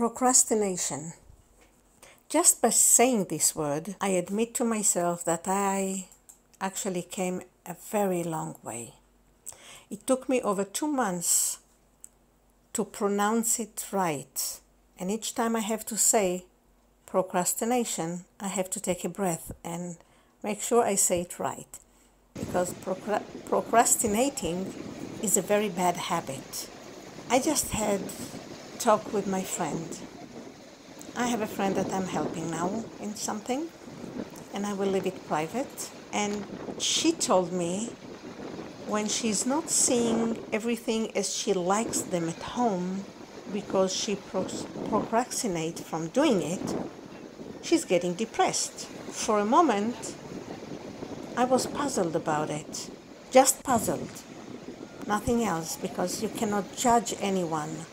Procrastination. Just by saying this word, I admit to myself that I actually came a very long way. It took me over 2 months to pronounce it right. And each time I have to say procrastination, I have to take a breath and make sure I say it right. Because procrastinating is a very bad habit. I just had talk with my friend. I have a friend that I'm helping now in something, and I will leave it private. And she told me when she's not seeing everything as she likes them at home because she procrastinates from doing it, she's getting depressed. For a moment, I was puzzled about it. Just puzzled. Nothing else, because you cannot judge anyone.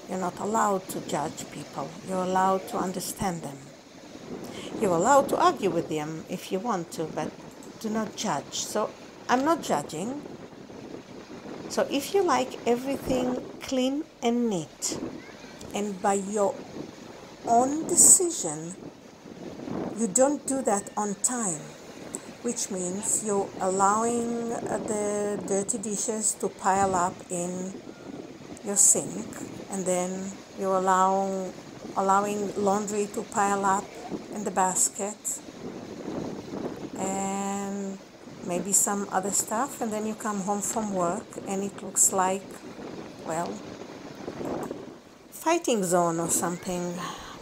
You're not allowed to judge people. You're allowed to understand them. You're allowed to argue with them if you want to, but do not judge. So I'm not judging. So if you like everything clean and neat, and by your own decision, you don't do that on time, which means you're allowing the dirty dishes to pile up in your sink, and then you're allowing laundry to pile up in the basket, and maybe some other stuff, and then you come home from work and it looks like, well, fighting zone or something,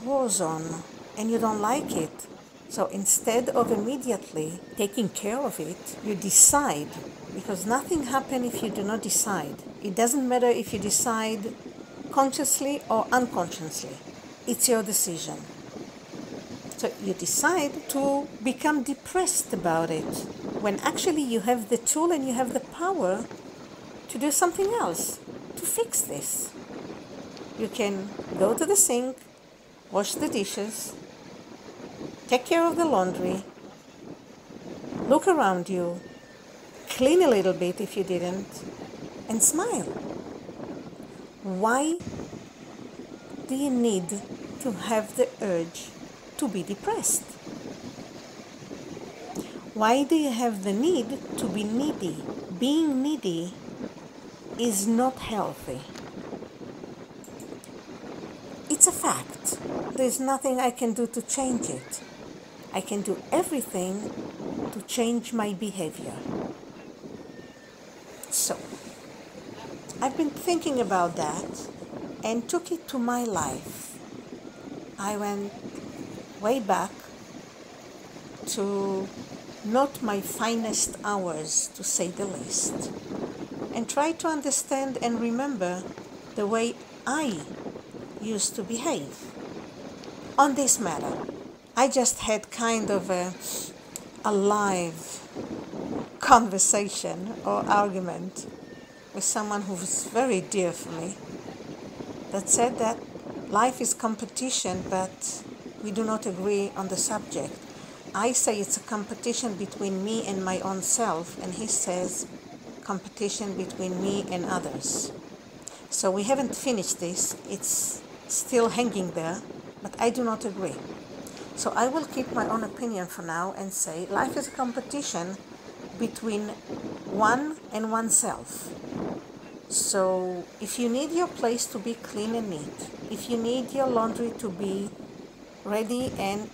war zone, and you don't like it. So instead of immediately taking care of it, you decide, because nothing happens if you do not decide. It doesn't matter if you decide consciously or unconsciously. It's your decision. So you decide to become depressed about it, when actually you have the tool and you have the power to do something else, to fix this. You can go to the sink, wash the dishes, take care of the laundry, look around you, clean a little bit if you didn't, and smile. Why do you need to have the urge to be depressed? Why do you have the need to be needy? Being needy is not healthy. It's a fact. There's nothing I can do to change it. I can do everything to change my behavior. So, I've been thinking about that and took it to my life. I went way back to not my finest hours, to say the least, and try to understand and remember the way I used to behave on this matter. I just had kind of a live conversation or argument with someone who was very dear for me, that said that life is competition, but we do not agree on the subject. I say it's a competition between me and my own self, and he says competition between me and others. So we haven't finished this. It's still hanging there, but I do not agree. So I will keep my own opinion for now and say life is a competition between one and oneself. So if you need your place to be clean and neat, if you need your laundry to be ready and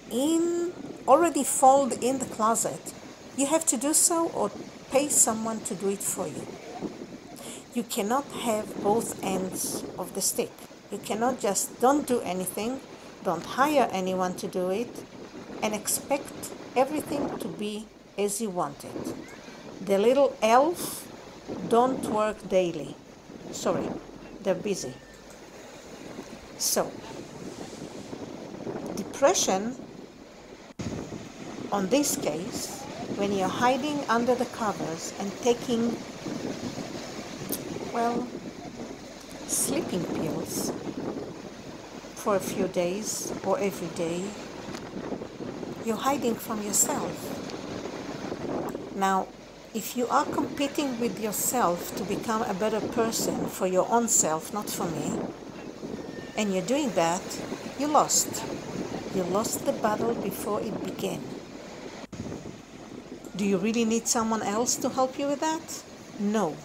already folded in the closet, you have to do so or pay someone to do it for you. You cannot have both ends of the stick. You cannot just don't do anything, don't hire anyone to do it, and expect everything to be as you want it. The little elf don't work daily. Sorry, they're busy. So, depression, on this case, when you're hiding under the covers and taking, well, sleeping pills for a few days or every day, you're hiding from yourself. Now, if you are competing with yourself to become a better person for your own self, not for me, and you're doing that, you lost. You lost the battle before it began. Do you really need someone else to help you with that? No.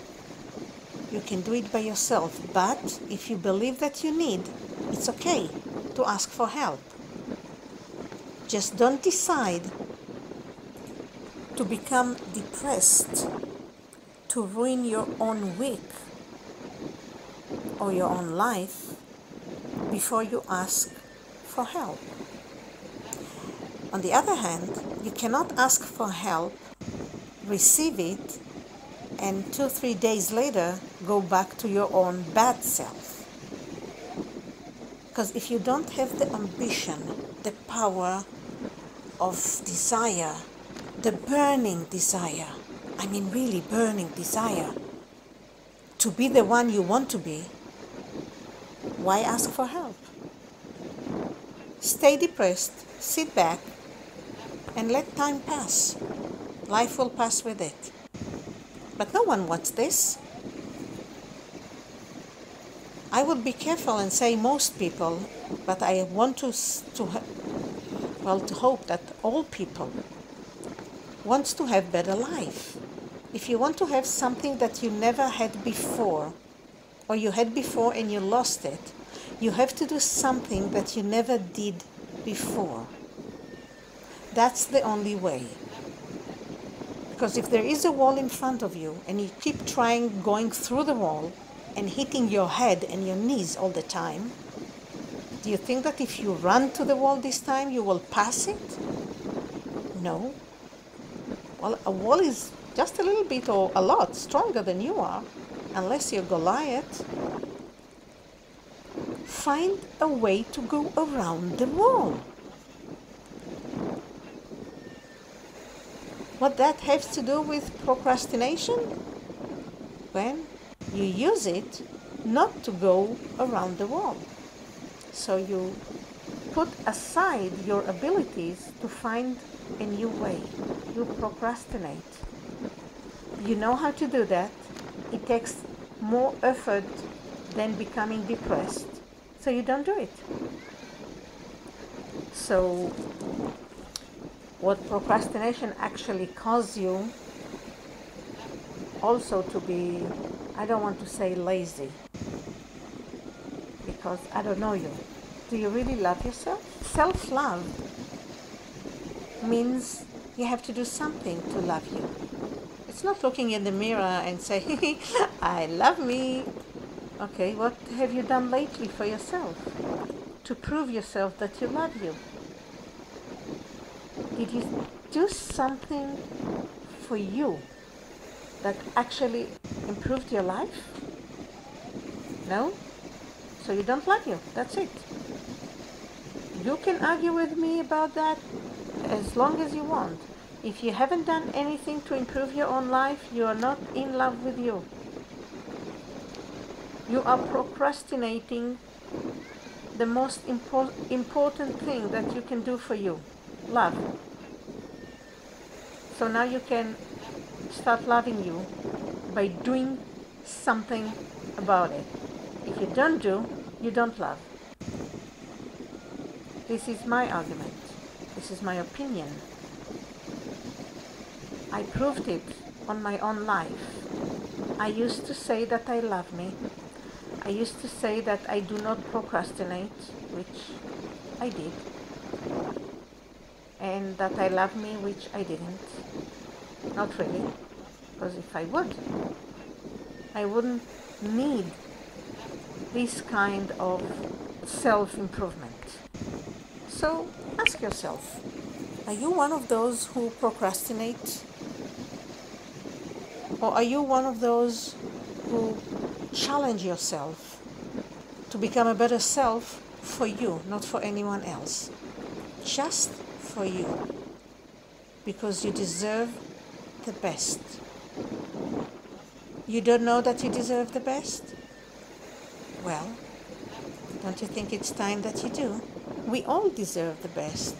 You can do it by yourself, but if you believe that you need, it's okay to ask for help. Just don't decide to become depressed, to ruin your own week or your own life before you ask for help. On the other hand, you cannot ask for help, receive it, and 2-3 days later go back to your own bad self. Because if you don't have the ambition, the power of desire, the burning desire, I mean really burning desire, to be the one you want to be, why ask for help? Stay depressed, sit back, and let time pass. Life will pass with it. But no one wants this. I would be careful and say most people, but I want to hope that all people wants to have better life. If you want to have something that you never had before, or you had before and you lost it, you have to do something that you never did before. That's the only way. Because if there is a wall in front of you and you keep trying going through the wall and hitting your head and your knees all the time, do you think that if you run to the wall this time you will pass it? No. Well, a wall is just a little bit or a lot stronger than you are, unless you're Goliath. Find a way to go around the wall. What that has to do with procrastination? When you use it not to go around the wall. So you put aside your abilities to find a new way. You procrastinate. You know how to do that. It takes more effort than becoming depressed. So you don't do it. So what procrastination actually causes you also to be, I don't want to say lazy, because I don't know you. Do you really love yourself? Self-love means you have to do something to love you. It's not looking in the mirror and say, I love me. Okay, what have you done lately for yourself to prove yourself that you love you? Did you do something for you that actually improved your life? No? So you don't love you. That's it. You can argue with me about that as long as you want. If you haven't done anything to improve your own life, you are not in love with you. You are procrastinating the most important thing that you can do for you. Love. So now you can start loving you by doing something about it. If you don't do, you don't love. This is my argument. This is my opinion. I proved it on my own life. I used to say that I love me. I used to say that I do not procrastinate, which I did. And that I love me, which I didn't. Not really. Because if I would, I wouldn't need this kind of self-improvement. So ask yourself, are you one of those who procrastinate? Or are you one of those who challenge yourself to become a better self for you, not for anyone else? Just for you. Because you deserve the best. You don't know that you deserve the best? Well, don't you think it's time that you do? We all deserve the best.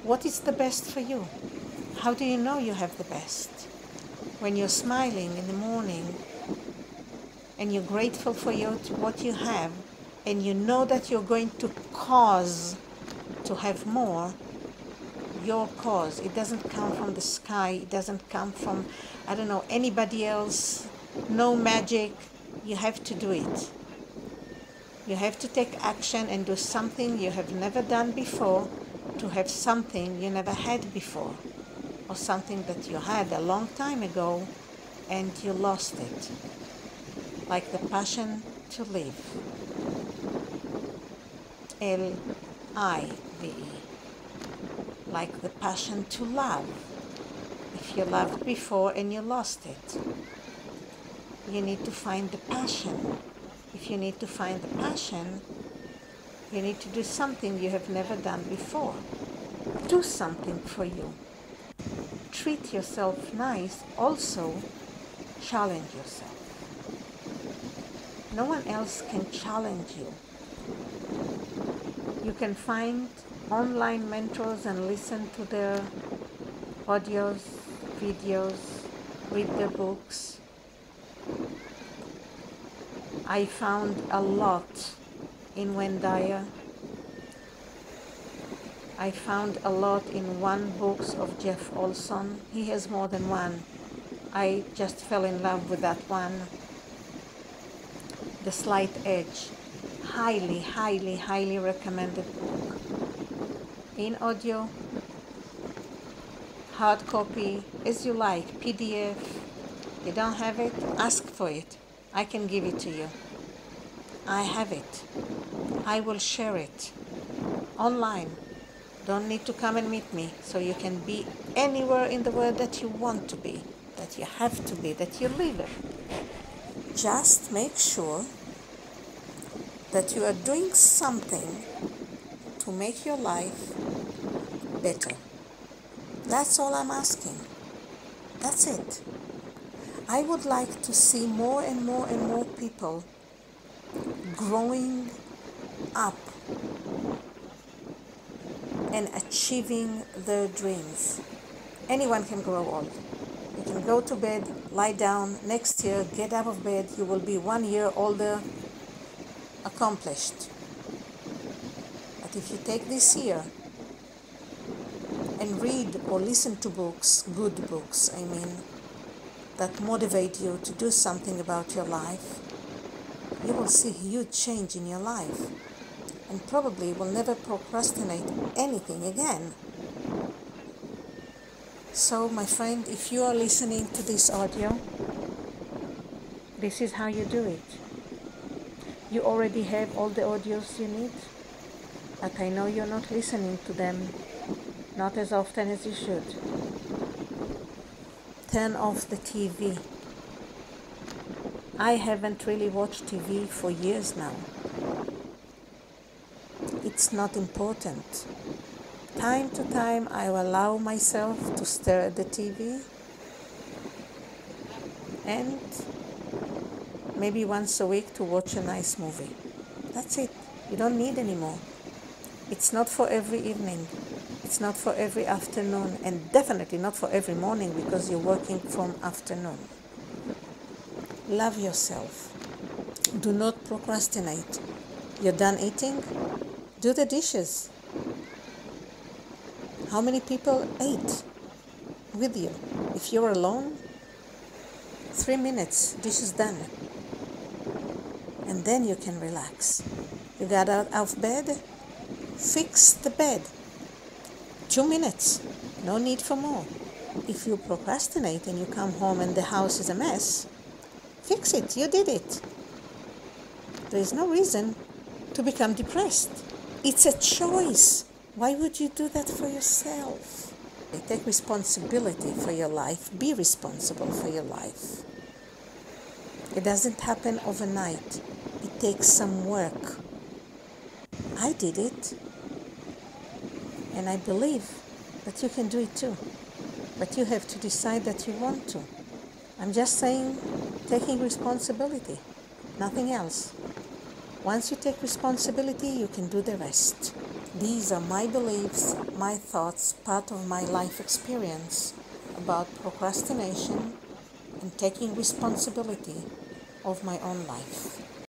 What is the best for you? How do you know you have the best? When you're smiling in the morning and you're grateful for what you have and you know that you're going to cause to have more, your cause. It doesn't come from the sky. It doesn't come from, I don't know, anybody else. No magic. You have to do it. You have to take action and do something you have never done before to have something you never had before, or something that you had a long time ago and you lost it, like the passion to live. L-I-V-E. Like the passion to love. If you loved before and you lost it, you need to find the passion. If you need to find the passion, you need to do something you have never done before. Do something for you. Treat yourself nice. Also, challenge yourself. No one else can challenge you. You can find online mentors and listen to their audios, videos, read their books. I found a lot in Wayne Dyer. I found a lot in one book of Jeff Olson. He has more than one. I just fell in love with that one. The Slight Edge. Highly, highly, highly recommended book. In audio, hard copy, as you like, PDF. You don't have it? Ask for it. I can give it to you. I have it. I will share it online. Don't need to come and meet me, so you can be anywhere in the world that you want to be, that you have to be, that you live in. Just make sure that you are doing something to make your life better. That's all I'm asking. That's it. I would like to see more and more and more people growing up and achieving their dreams. Anyone can grow old. You can go to bed, lie down, next year get out of bed, you will be 1 year older, accomplished. But if you take this year and read or listen to books, good books, I mean, that motivate you to do something about your life, you will see huge change in your life, and probably will never procrastinate anything again. So, my friend, if you are listening to this audio, this is how you do it. You already have all the audios you need, but I know you're not listening to them, not as often as you should. Turn off the TV. I haven't really watched TV for years now. It's not important. Time to time, I will allow myself to stare at the TV, and maybe once a week to watch a nice movie. That's it. You don't need any more. It's not for every evening. It's not for every afternoon, and definitely not for every morning because you're working from afternoon. Love yourself. Do not procrastinate. You're done eating? Do the dishes. How many people ate with you? If you're alone, 3 minutes, dishes done. And then you can relax. You got out of bed? Fix the bed. 2 minutes. No need for more. If you procrastinate and you come home and the house is a mess, fix it. You did it. There is no reason to become depressed. It's a choice. Why would you do that for yourself? Take responsibility for your life. Be responsible for your life. It doesn't happen overnight. It takes some work. I did it. And I believe that you can do it too. But you have to decide that you want to. I'm just saying, taking responsibility. Nothing else. Once you take responsibility, you can do the rest. These are my beliefs, my thoughts, part of my life experience about procrastination and taking responsibility of my own life.